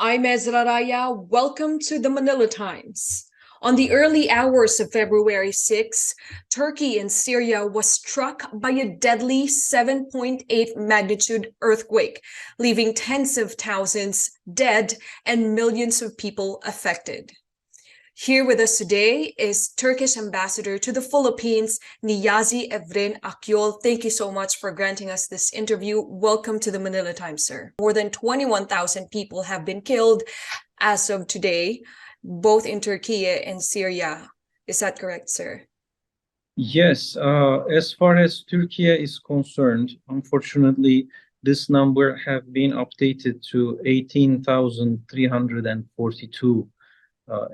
I'm EZRAH. Welcome to the Manila Times. On the early hours of February 6, Turkey and Syria was struck by a deadly 7.8 magnitude earthquake, leaving tens of thousands dead and millions of people affected. Here with us today is Turkish Ambassador to the Philippines, Niyazi Evren Akyol. Thank you so much for granting us this interview. Welcome to the Manila Times, sir. More than 21,000 people have been killed as of today, both in Turkey and Syria. Is that correct, sir? Yes, as far as Turkey is concerned, unfortunately, this number have been updated to 18,342.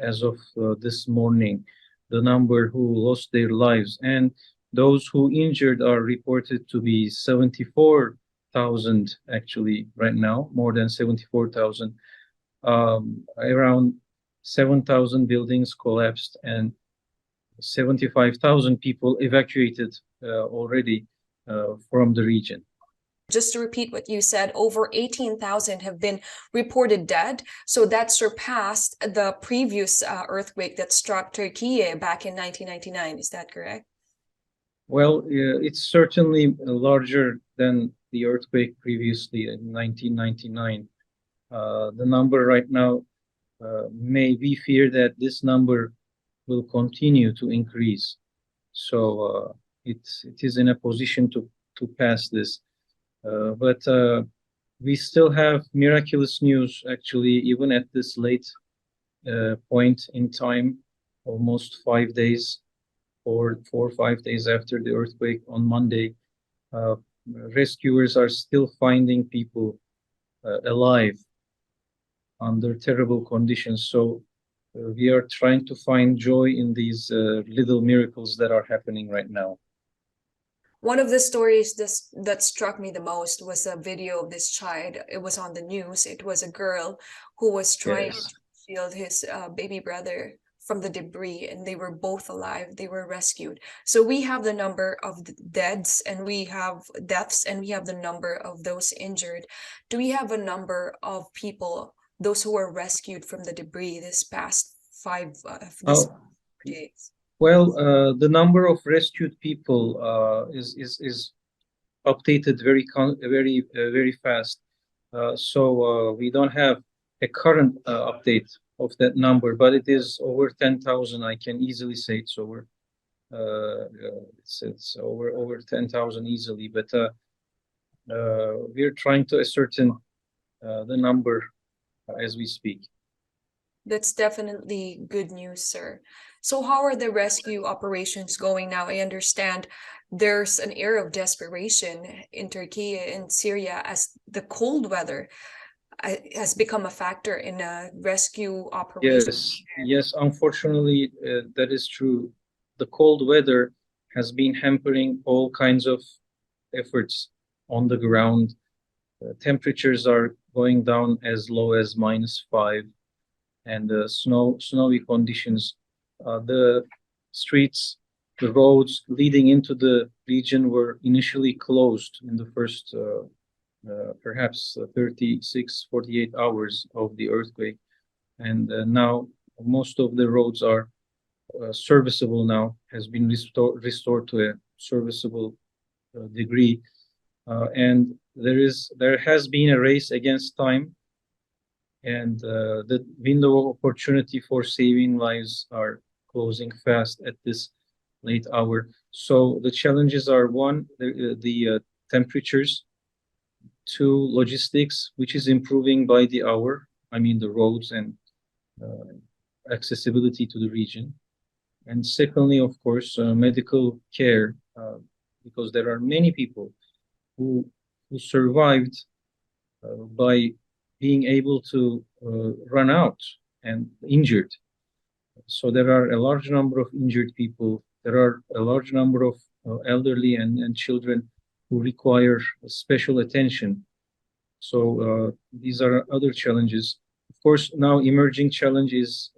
As of this morning, the number who lost their lives, and those who injured are reported to be 74,000 actually right now, more than 74,000. Around 7,000 buildings collapsed and 75,000 people evacuated already from the region. Just to repeat what you said, over 18,000 have been reported dead. So that surpassed the previous earthquake that struck Turkey back in 1999. Is that correct? Well, it's certainly larger than the earthquake previously in 1999. The number right now we fear that this number will continue to increase. So it is in a position to pass this. But we still have miraculous news, actually, even at this late point in time, almost 5 days or 4 or 5 days after the earthquake on Monday. Rescuers are still finding people alive under terrible conditions. So we are trying to find joy in these little miracles that are happening right now. One of the stories that struck me the most was a video of this child. It was on the news. It was a girl who was trying to shield his baby brother from the debris, and they were both alive. They were rescued. So we have the number of the deaths, and we have deaths, and we have the number of those injured. Do we have a number of people, those who were rescued from the debris this past 5 days? Well, the number of rescued people is updated very fast. So we don't have a current update of that number, but it is over 10,000. I can easily say it's over. It's over 10,000 easily. But we're trying to ascertain the number as we speak. That's definitely good news, sir. So how are the rescue operations going now? I understand there's an era of desperation in Turkey and Syria as the cold weather has become a factor in rescue operations. Yes, unfortunately, that is true. The cold weather has been hampering all kinds of efforts on the ground. Temperatures are going down as low as -5. And snowy conditions. The streets, the roads leading into the region were initially closed in the first perhaps 36, 48 hours of the earthquake. And now most of the roads are serviceable now, has been restored to a serviceable degree. And there has been a race against time, and the window of opportunity for saving lives are closing fast at this late hour. So the challenges are: one, the temperatures; two, logistics, which is improving by the hour. I mean, the roads and accessibility to the region. And secondly, of course, medical care, because there are many people who survived by being able to run out and injured. So there are a large number of injured people. There are a large number of elderly and children who require special attention. So these are other challenges. Of course, now emerging challenge is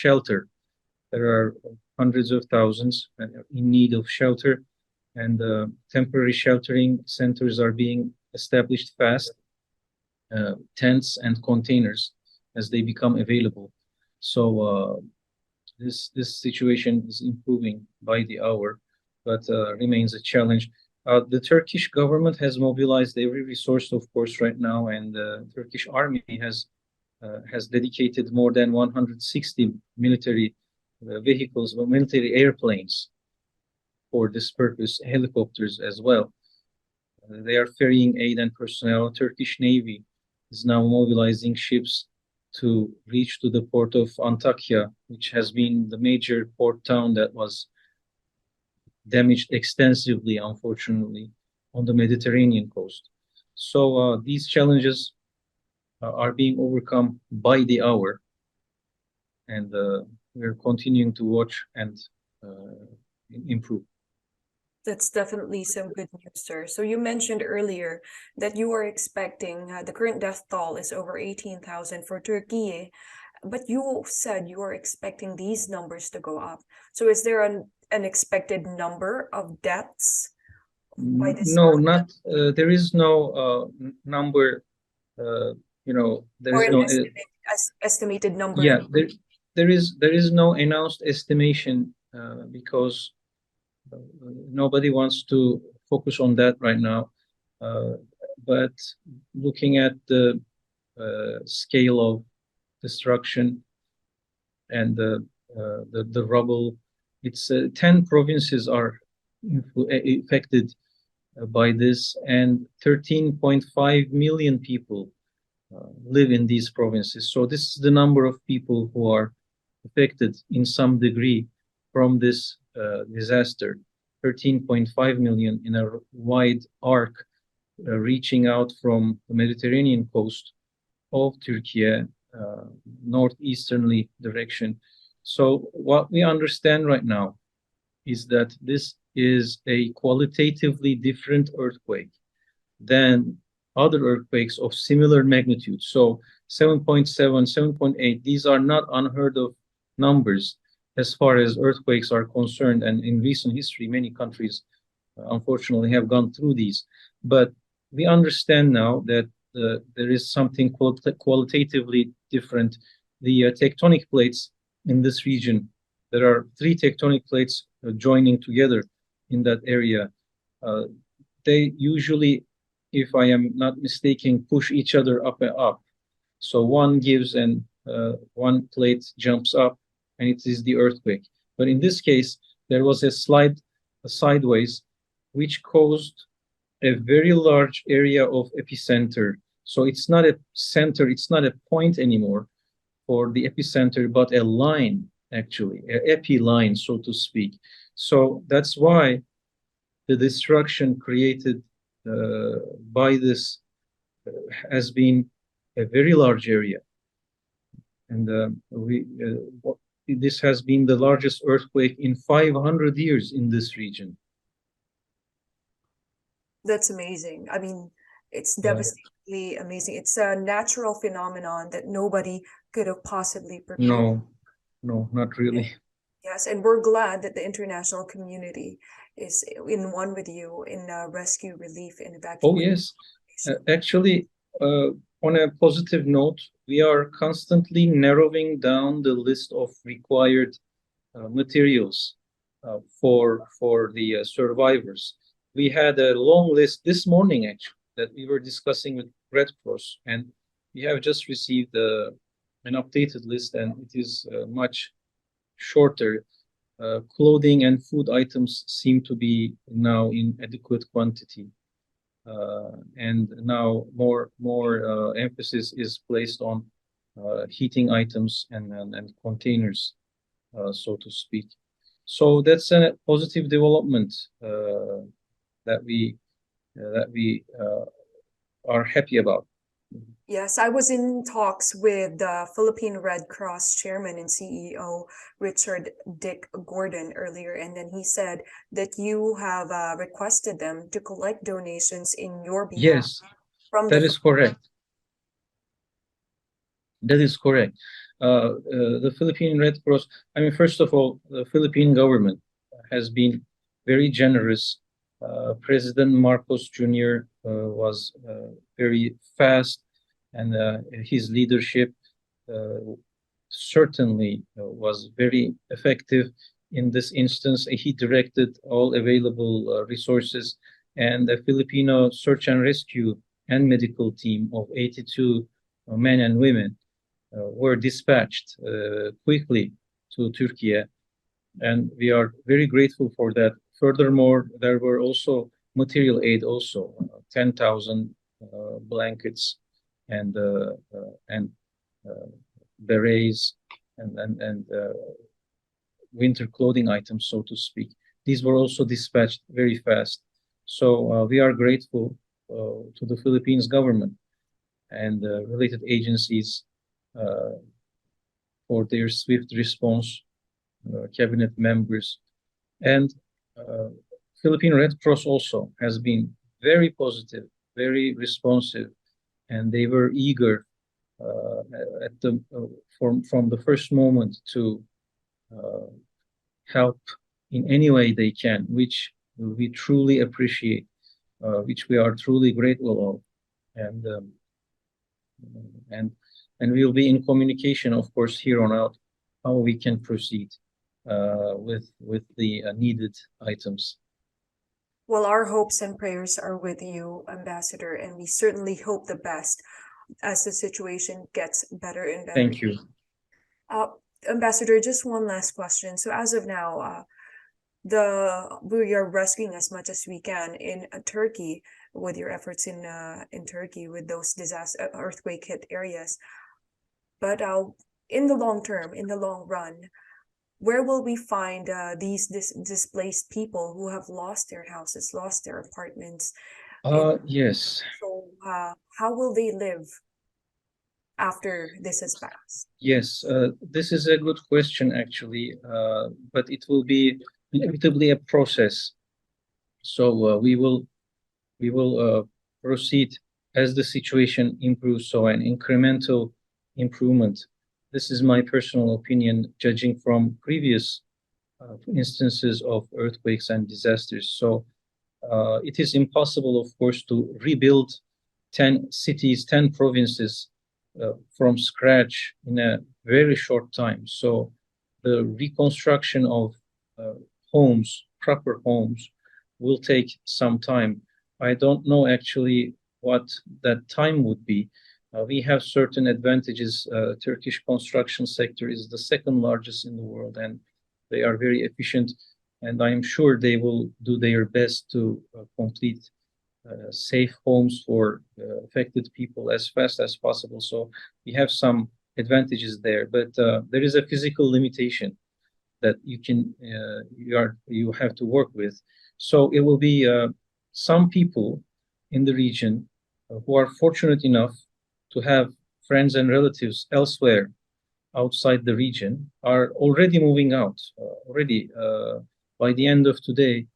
shelter. There are hundreds of thousands in need of shelter, and temporary sheltering centers are being established fast. Tents and containers as they become available. So this situation is improving by the hour, but remains a challenge. The Turkish government has mobilized every resource, of course, right now, and the Turkish army has dedicated more than 160 military vehicles or military airplanes for this purpose, helicopters as well. They are ferrying aid and personnel. Turkish Navy is now mobilizing ships to reach to the port of Antakya, which has been the major port town that was damaged extensively, unfortunately, on the Mediterranean coast. So these challenges are being overcome by the hour, and we're continuing to watch and improve. That's definitely some good news, sir. So you mentioned earlier that you are expecting the current death toll is over 18,000 for Turkey, but you said you are expecting these numbers to go up. So is there an expected number of deaths by this? No, not there is no number. There Or is an no estimated number? yeah, there is no announced estimation because nobody wants to focus on that right now. But looking at the scale of destruction and the rubble, it's 10 provinces are affected by this, and 13.5 million people live in these provinces. So this is the number of people who are affected in some degree from this disaster. 13.5 million in a wide arc reaching out from the Mediterranean coast of Turkey, northeasterly direction. So what we understand right now is that this is a qualitatively different earthquake than other earthquakes of similar magnitude. So 7.7, 7.8, these are not unheard of numbers as far as earthquakes are concerned. And in recent history, many countries, unfortunately, have gone through these. But we understand now that there is something qualitatively different. The tectonic plates in this region, there are 3 tectonic plates joining together in that area. They usually, if I am not mistaken, push each other up and up. So one gives and one plate jumps up, and it is the earthquake. But in this case, there was a slide sideways, which caused a very large area of epicenter. So it's not a center, it's not a point anymore for the epicenter, but a line, actually, an epi line, so to speak. So that's why the destruction created by this has been a very large area. And this has been the largest earthquake in 500 years in this region. That's amazing. I mean, it's devastatingly amazing. It's a natural phenomenon that nobody could have possibly prepared. No, not really. Yes, and we're glad that the international community is in one with you in rescue, relief, and Oh, evacuation. yes. Actually, on a positive note, we are constantly narrowing down the list of required materials for the survivors. We had a long list this morning, actually, that we were discussing with Red Cross, and we have just received an updated list, and it is much shorter. Clothing and food items seem to be now in adequate quantity. And now more emphasis is placed on heating items and containers, so to speak. So that's a positive development that we are happy about. Yes, I was in talks with the Philippine Red Cross chairman and CEO, Richard Dick Gordon, earlier, and then he said that you have requested them to collect donations in your behalf. Yes, From that is correct. That is correct. The Philippine Red Cross, I mean, first of all, the Philippine government has been very generous. President Marcos Jr. Was very fast, and his leadership certainly was very effective in this instance. He directed all available resources, and a Filipino search and rescue and medical team of 82 men and women were dispatched quickly to Turkey, and we are very grateful for that. Furthermore, there were also material aid, also 10,000 blankets and berets and winter clothing items, so to speak. These were also dispatched very fast. So we are grateful to the Philippines government and related agencies for their swift response, cabinet members, and Philippine Red Cross also has been very positive, very responsive, and they were eager from the first moment to help in any way they can, which we truly appreciate, which we are truly grateful of, and we'll be in communication, of course, here on out, how we can proceed with the needed items. Well, our hopes and prayers are with you, Ambassador, and we certainly hope the best as the situation gets better and better. Thank you. Ambassador, just one last question. So as of now, we are rescuing as much as we can in Turkey with your efforts in Turkey with those earthquake hit areas. But in the long term, in the long run, where will we find these displaced people who have lost their houses, lost their apartments? Yes. So how will they live after this has passed? Yes, this is a good question, actually, but it will be inevitably a process. So we will proceed as the situation improves. So an incremental improvement. This is my personal opinion, judging from previous instances of earthquakes and disasters. So it is impossible, of course, to rebuild 10 cities, 10 provinces from scratch in a very short time. So the reconstruction of homes, proper homes, will take some time. I don't know actually what that time would be. We have certain advantages. Turkish construction sector is the second largest in the world, and they are very efficient. And I am sure they will do their best to complete safe homes for affected people as fast as possible. So we have some advantages there, but there is a physical limitation that you have to work with. So it will be some people in the region who are fortunate enough to have friends and relatives elsewhere outside the region are already moving out. Already by the end of today,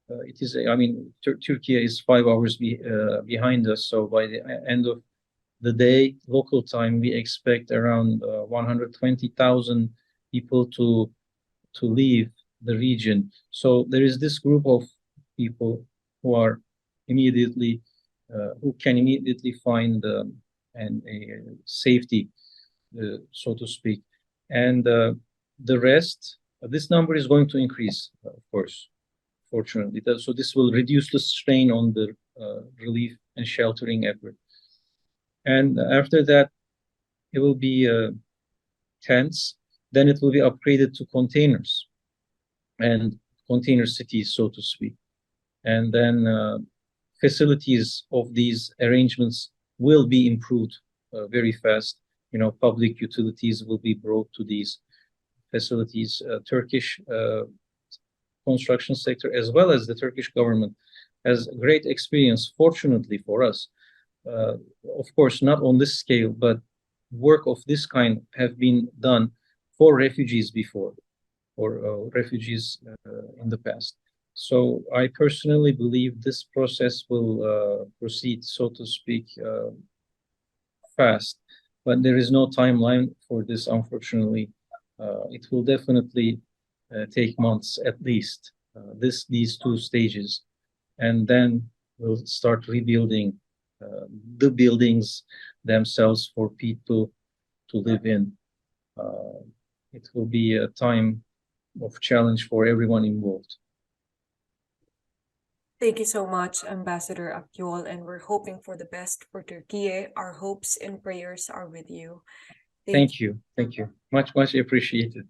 it is. I mean, Turkey is 5 hours behind us. So by the end of the day, local time, we expect around 120,000 people to leave the region. So there is this group of people who are immediately who can immediately find a safety, so to speak, and the rest. This number is going to increase, of course, fortunately. So this will reduce the strain on the relief and sheltering effort. And after that, it will be tents. Then it will be upgraded to containers and container cities, so to speak. And then facilities of these arrangements will be improved very fast. You know, public utilities will be brought to these facilities. Turkish construction sector, as well as the Turkish government, has great experience, fortunately for us. Of course, not on this scale, but work of this kind have been done for refugees before, or refugees in the past. So I personally believe this process will proceed, so to speak, fast, but there is no timeline for this, unfortunately. It will definitely take months at least, these two stages, and then we'll start rebuilding the buildings themselves for people to live in. It will be a time of challenge for everyone involved. Thank you so much, Ambassador Akyol, and we're hoping for the best for Turkey. Our hopes and prayers are with you. Thank you. Much appreciated.